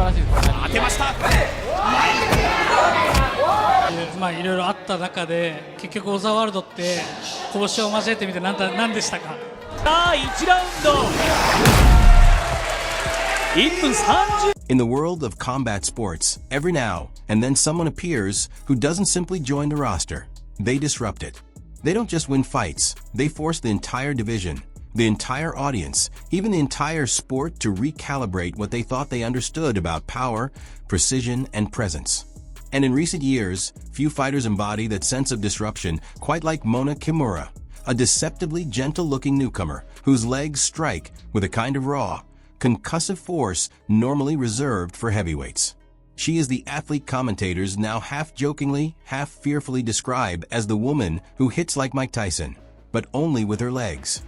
らしいですね。当てました。いろいろあった中で結局オザワールドって拳を交えてみて何でしたか？さあ1ラウンド1分30。 In the world of combat sports, every now and then someone appears who doesn't simply join the roster. They disrupt it. They don't just win fights, they force the entire division, the entire audience, even the entire sport to recalibrate what they thought they understood about power, precision, and presence. And in recent years, few fighters embody that sense of disruption quite like Mona Kimura, a deceptively gentle-looking newcomer whose legs strike with a kind of raw, concussive force normally reserved for heavyweights. She is the athlete commentators now half-jokingly, half-fearfully describe as the woman who hits like Mike Tyson, but only with her legs.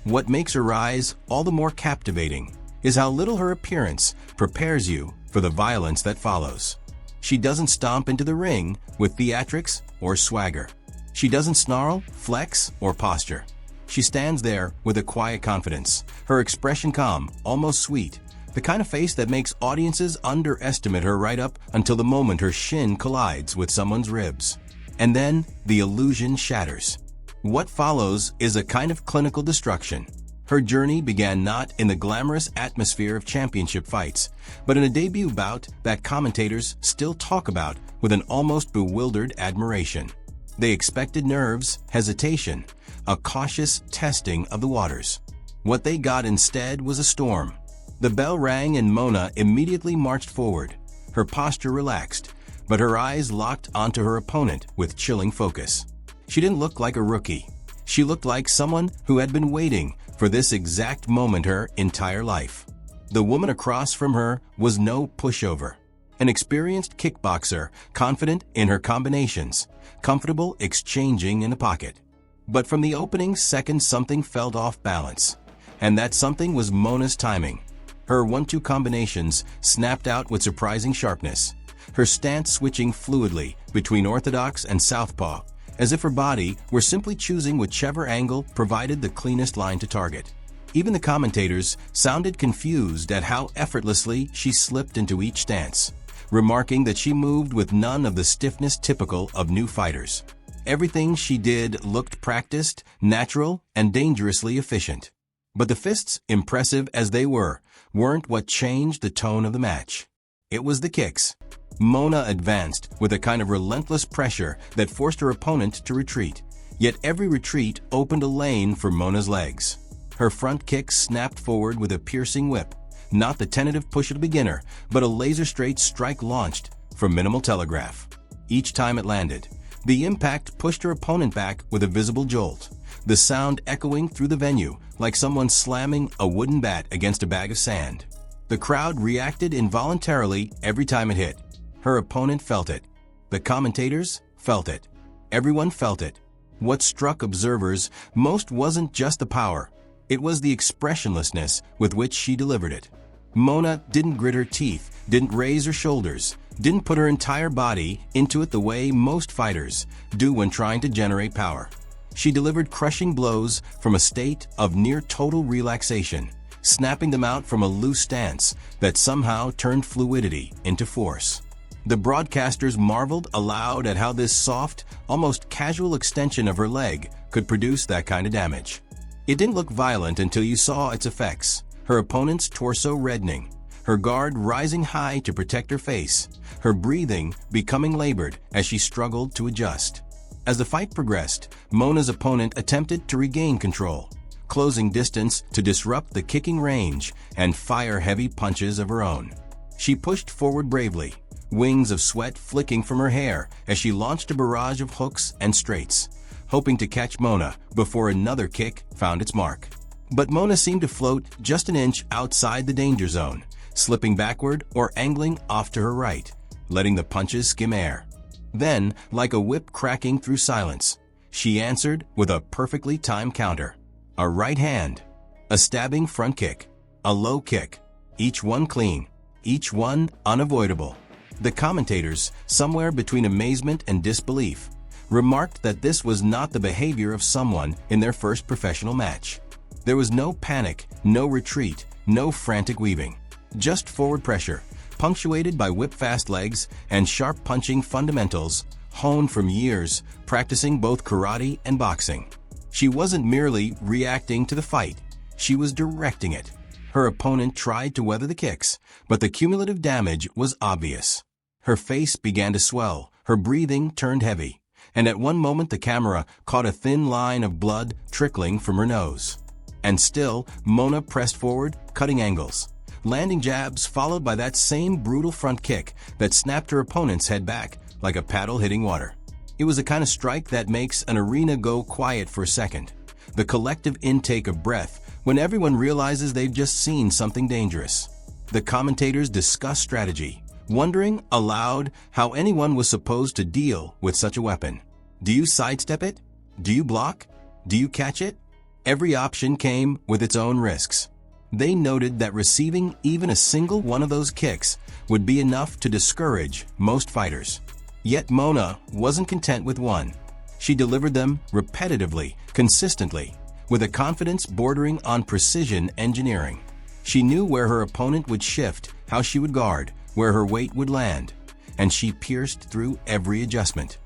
What makes her rise all the more captivating is how little her appearance prepares you for the violence that follows. She doesn't stomp into the ring with theatrics or swagger. She doesn't snarl, flex, or posture. She stands there with a quiet confidence, her expression calm, almost sweet, the kind of face that makes audiences underestimate her right up until the moment her shin collides with someone's ribs. And then the illusion shatters. What follows is a kind of clinical destruction. Her journey began not in the glamorous atmosphere of championship fights, but in a debut bout that commentators still talk about with an almost bewildered admiration. They expected nerves, hesitation, a cautious testing of the waters. What they got instead was a storm. The bell rang and Mona immediately marched forward, her posture relaxed, but her eyes locked onto her opponent with chilling focus. She didn't look like a rookie. She looked like someone who had been waiting for this exact moment her entire life. The woman across from her was no pushover. An experienced kickboxer, confident in her combinations, comfortable exchanging in the pocket. But from the opening second something felt off balance. And that something was Mona's timing. Her 1-2 combinations snapped out with surprising sharpness, her stance switching fluidly between orthodox and southpaw, as if her body were simply choosing whichever angle provided the cleanest line to target. Even the commentators sounded confused at how effortlessly she slipped into each stance, remarking that she moved with none of the stiffness typical of new fighters. Everything she did looked practiced, natural, and dangerously efficient. But the fists, impressive as they were, weren't what changed the tone of the match. It was the kicks. Mona advanced with a kind of relentless pressure that forced her opponent to retreat. Yet every retreat opened a lane for Mona's legs. Her front kick snapped forward with a piercing whip, not the tentative push of a beginner, but a laser-straight strike launched from minimal telegraph. Each time it landed, the impact pushed her opponent back with a visible jolt, the sound echoing through the venue like someone slamming a wooden bat against a bag of sand. The crowd reacted involuntarily every time it hit. Her opponent felt it. The commentators felt it. Everyone felt it. What struck observers most wasn't just the power. It was the expressionlessness with which she delivered it. Mona didn't grit her teeth, didn't raise her shoulders, didn't put her entire body into it the way most fighters do when trying to generate power. She delivered crushing blows from a state of near total relaxation, snapping them out from a loose stance that somehow turned fluidity into force. The broadcasters marveled aloud at how this soft, almost casual extension of her leg could produce that kind of damage. It didn't look violent until you saw its effects, her opponent's torso reddening, her guard rising high to protect her face, her breathing becoming labored as she struggled to adjust. As the fight progressed, Mona's opponent attempted to regain control, closing distance to disrupt the kicking range and fire heavy punches of her own. She pushed forward bravely, wings of sweat flicking from her hair as she launched a barrage of hooks and straights, hoping to catch Mona before another kick found its mark. But Mona seemed to float just an inch outside the danger zone, slipping backward or angling off to her right, letting the punches skim air. Then, like a whip cracking through silence, she answered with a perfectly timed counter. A right hand, a stabbing front kick, a low kick, each one clean, each one unavoidable. The commentators, somewhere between amazement and disbelief, remarked that this was not the behavior of someone in their first professional match. There was no panic, no retreat, no frantic weaving. Just forward pressure, punctuated by whip-fast legs and sharp punching fundamentals honed from years practicing both karate and boxing. She wasn't merely reacting to the fight, she was directing it. Her opponent tried to weather the kicks, but the cumulative damage was obvious. Her face began to swell, her breathing turned heavy, and at one moment the camera caught a thin line of blood trickling from her nose. And still, Mona pressed forward, cutting angles, landing jabs followed by that same brutal front kick that snapped her opponent's head back like a paddle hitting water. It was the kind of strike that makes an arena go quiet for a second, the collective intake of breath when everyone realizes they've just seen something dangerous. The commentators discussed strategy, wondering aloud how anyone was supposed to deal with such a weapon. Do you sidestep it? Do you block? Do you catch it? Every option came with its own risks. They noted that receiving even a single one of those kicks would be enough to discourage most fighters. Yet Mona wasn't content with one. She delivered them repetitively, consistently, with a confidence bordering on precision engineering. She knew where her opponent would shift, how she would guard, where her weight would land, and she pierced through every adjustment.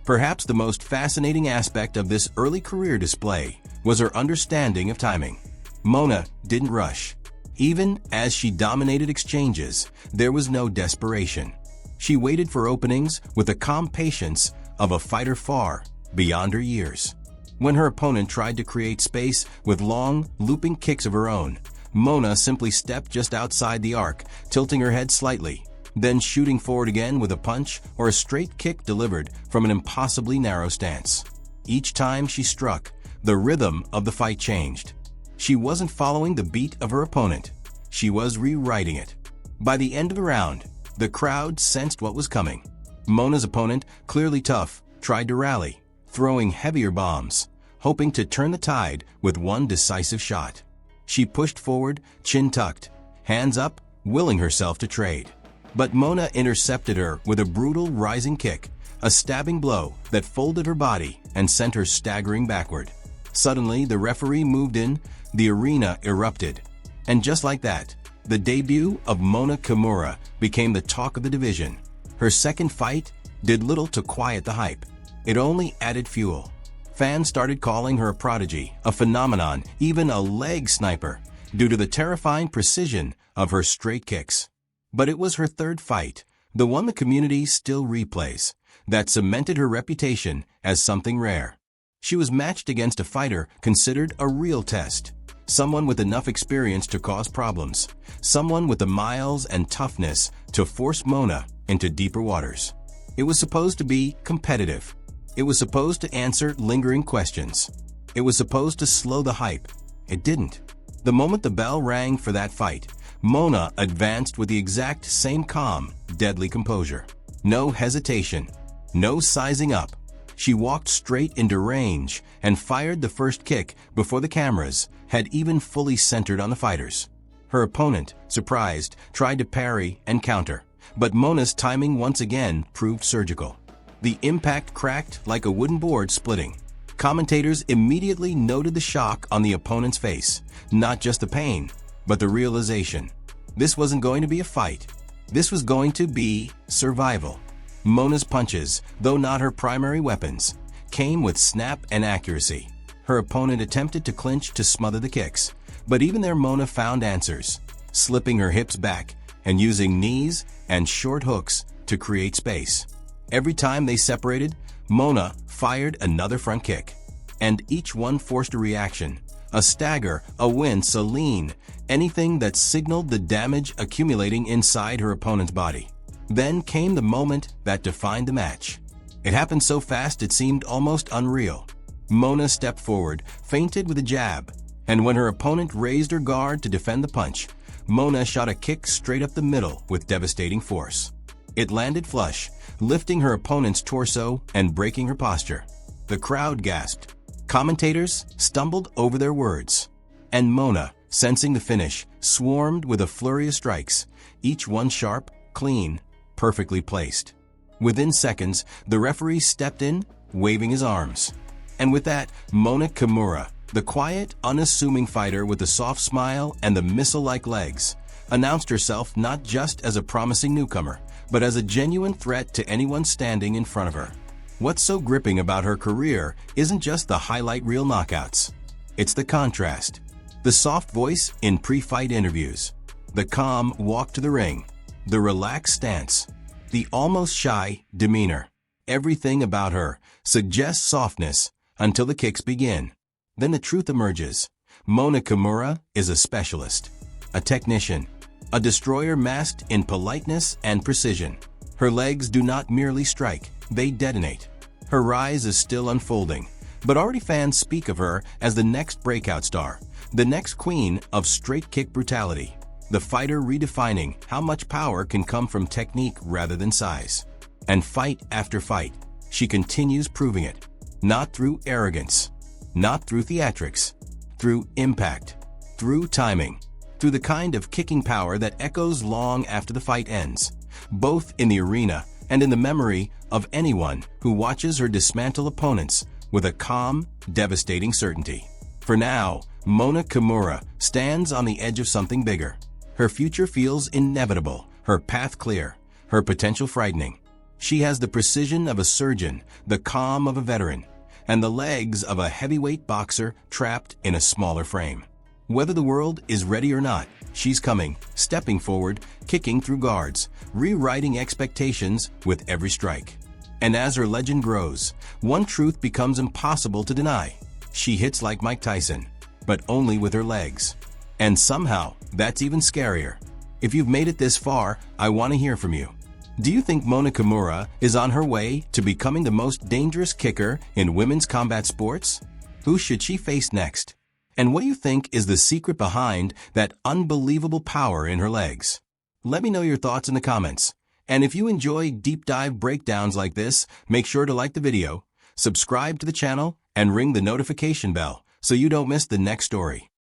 Perhaps the most fascinating aspect of this early career display was her understanding of timing. Mona didn't rush. Even as she dominated exchanges, there was no desperation. She waited for openings with the calm patience of a fighter far beyond her years. When her opponent tried to create space with long, looping kicks of her own, Mona simply stepped just outside the arc, tilting her head slightly, then shooting forward again with a punch or a straight kick delivered from an impossibly narrow stance. Each time she struck, the rhythm of the fight changed. She wasn't following the beat of her opponent. She was rewriting it. By the end of the round, the crowd sensed what was coming. Mona's opponent, clearly tough, tried to rally, throwing heavier bombs, hoping to turn the tide with one decisive shot. She pushed forward, chin tucked, hands up, willing herself to trade. But Mona intercepted her with a brutal rising kick, a stabbing blow that folded her body and sent her staggering backward. Suddenly, the referee moved in, the arena erupted. And just like that, the debut of Mona Kimura became the talk of the division. Her second fight did little to quiet the hype. It only added fuel. Fans started calling her a prodigy, a phenomenon, even a leg sniper, due to the terrifying precision of her straight kicks. But it was her third fight, the one the community still replays, that cemented her reputation as something rare. She was matched against a fighter considered a real test, someone with enough experience to cause problems, someone with the miles and toughness to force Mona into deeper waters. It was supposed to be competitive. It was supposed to answer lingering questions. It was supposed to slow the hype. It didn't. The moment the bell rang for that fight, Mona advanced with the exact same calm, deadly composure. No hesitation. No sizing up. She walked straight into range and fired the first kick before the cameras had even fully centered on the fighters. Her opponent, surprised, tried to parry and counter, but Mona's timing once again proved surgical. The impact cracked like a wooden board splitting. Commentators immediately noted the shock on the opponent's face, not just the pain, but the realization. This wasn't going to be a fight. This was going to be survival. Mona's punches, though not her primary weapons, came with snap and accuracy. Her opponent attempted to clinch to smother the kicks, but even there Mona found answers, slipping her hips back and using knees and short hooks to create space. Every time they separated, Mona fired another front kick, and each one forced a reaction, a stagger, a wince, a lean, anything that signaled the damage accumulating inside her opponent's body. Then came the moment that defined the match. It happened so fast it seemed almost unreal. Mona stepped forward, feinted with a jab, and when her opponent raised her guard to defend the punch, Mona shot a kick straight up the middle with devastating force. It landed flush, lifting her opponent's torso and breaking her posture. The crowd gasped. Commentators stumbled over their words. And Mona, sensing the finish, swarmed with a flurry of strikes, each one sharp, clean, perfectly placed. Within seconds, the referee stepped in, waving his arms. And with that, Mona Kimura, the quiet, unassuming fighter with the soft smile and the missile-like legs, announced herself not just as a promising newcomer, but as a genuine threat to anyone standing in front of her. What's so gripping about her career isn't just the highlight reel knockouts. It's the contrast. The soft voice in pre-fight interviews, the calm walk to the ring, the relaxed stance, the almost shy demeanor. Everything about her suggests softness until the kicks begin. Then the truth emerges. Mona Kimura is a specialist, a technician, a destroyer masked in politeness and precision. Her legs do not merely strike, they detonate. Her rise is still unfolding, but already fans speak of her as the next breakout star, the next queen of straight kick brutality, the fighter redefining how much power can come from technique rather than size. And fight after fight, she continues proving it, not through arrogance, not through theatrics, through impact, through timing, through the kind of kicking power that echoes long after the fight ends, both in the arena and in the memory of anyone who watches her dismantle opponents with a calm, devastating certainty. For now, Mona Kimura stands on the edge of something bigger. Her future feels inevitable, her path clear, her potential frightening. She has the precision of a surgeon, the calm of a veteran, and the legs of a heavyweight boxer trapped in a smaller frame. Whether the world is ready or not, she's coming, stepping forward, kicking through guards, rewriting expectations with every strike. And as her legend grows, one truth becomes impossible to deny. She hits like Mike Tyson, but only with her legs. And somehow, that's even scarier. If you've made it this far, I want to hear from you. Do you think Mona Kimura is on her way to becoming the most dangerous kicker in women's combat sports? Who should she face next? And what do you think is the secret behind that unbelievable power in her legs? Let me know your thoughts in the comments. And if you enjoy deep dive breakdowns like this, make sure to like the video, subscribe to the channel, and ring the notification bell so you don't miss the next story.